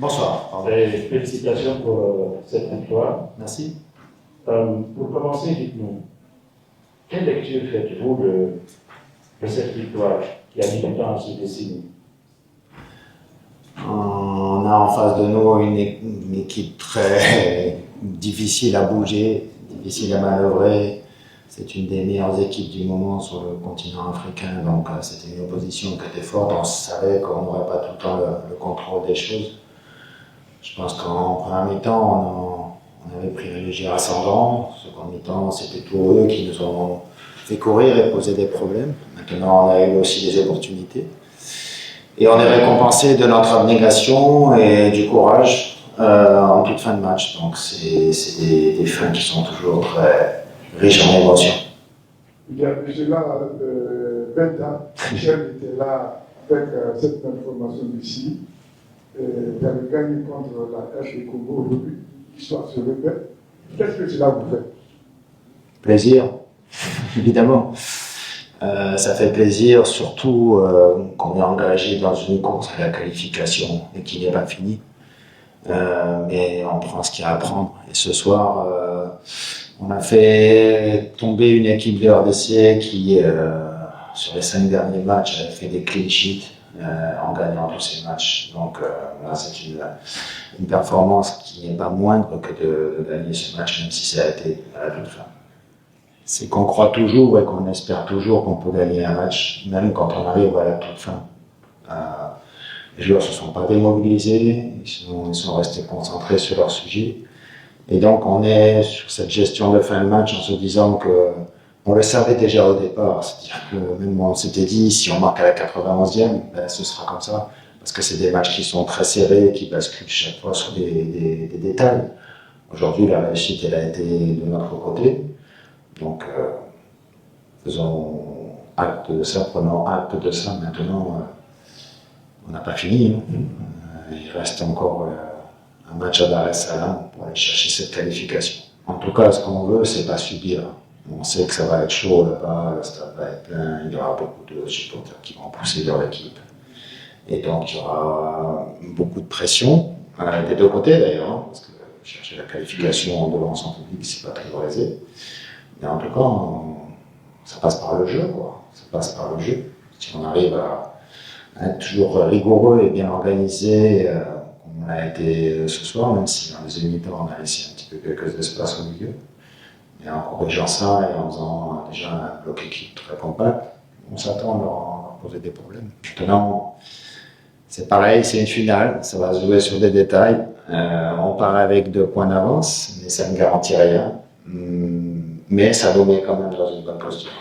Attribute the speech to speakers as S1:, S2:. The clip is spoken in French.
S1: Bonsoir. Pardon.
S2: Et félicitations pour cette victoire.
S1: Merci.
S2: Pour commencer, dites-nous, quelle lecture faites-vous de cette victoire qui a mis du temps à se dessiner?
S1: On a en face de nous une équipe très difficile à bouger, difficile à manœuvrer. C'est une des meilleures équipes du moment sur le continent africain, donc c'était une opposition qui était forte. On savait qu'on n'aurait pas tout le temps le contrôle des choses. Je pense qu'en première mi-temps, on avait pris un léger ascendant. Seconde mi-temps, c'était tous eux qui nous ont fait courir et poser des problèmes. Maintenant, on a eu aussi des opportunités. Et on est récompensé de notre abnégation et du courage en toute fin de match. Donc c'est des fins qui sont toujours très riches en émotions.
S3: Il y a déjà 20 ans, Michel était là avec cette information d'ici. Il avait gagné contre la RD Congo aujourd'hui. L'histoire se répète. Qu'est-ce que cela vous fait?
S1: Plaisir, évidemment. Ça fait plaisir, surtout qu'on est engagé dans une course à la qualification et qui n'est pas finie. Mais on prend ce qu'il y a à prendre. Et ce soir, on a fait tomber une équipe de RDC qui, sur les 5 derniers matchs, a fait des clean sheets en gagnant tous ces matchs. Donc là, c'est une performance qui n'est pas moindre que de gagner ce match, même si ça a été à la toute fin. C'est qu'on croit toujours et qu'on espère toujours qu'on peut gagner un match, même quand on arrive à la toute fin. Les joueurs ne se sont pas démobilisés, ils sont restés concentrés sur leur sujet. Et donc on est sur cette gestion de fin de match en se disant que on le savait déjà au départ, c'est-à-dire que même on s'était dit si on marque à la 91e, ben, ce sera comme ça, parce que c'est des matchs qui sont très serrés, qui basculent chaque fois sur des détails. Aujourd'hui, la réussite elle a été de notre côté. Donc, faisons acte de ça, prenons acte de ça. Maintenant, on n'a pas fini. Il reste encore un match à Dar es Salaam pour aller chercher cette qualification. En tout cas, ce qu'on veut, c'est pas subir. On sait que ça va être chaud là-bas, le stade va être plein, il y aura beaucoup de supporters qui vont pousser vers l'équipe. Et donc, il y aura beaucoup de pression, des deux côtés d'ailleurs, hein, parce que chercher la qualification devant son public, c'est pas très aisé. Mais en tout cas, ça passe par le jeu, quoi. Ça passe par le jeu. Si on arrive à être toujours rigoureux et bien organisé, comme on l'a été ce soir, même si dans les deuxième mi-temps, on a laissé un petit peu quelques espaces au milieu. Mais en corrigeant ça et en faisant déjà un bloc équipe très compact, on s'attend à leur poser des problèmes. Maintenant, c'est pareil, c'est une finale, ça va se jouer sur des détails. On part avec 2 points d'avance, mais ça ne garantit rien. Mais ça nous met quand même dans une bonne posture.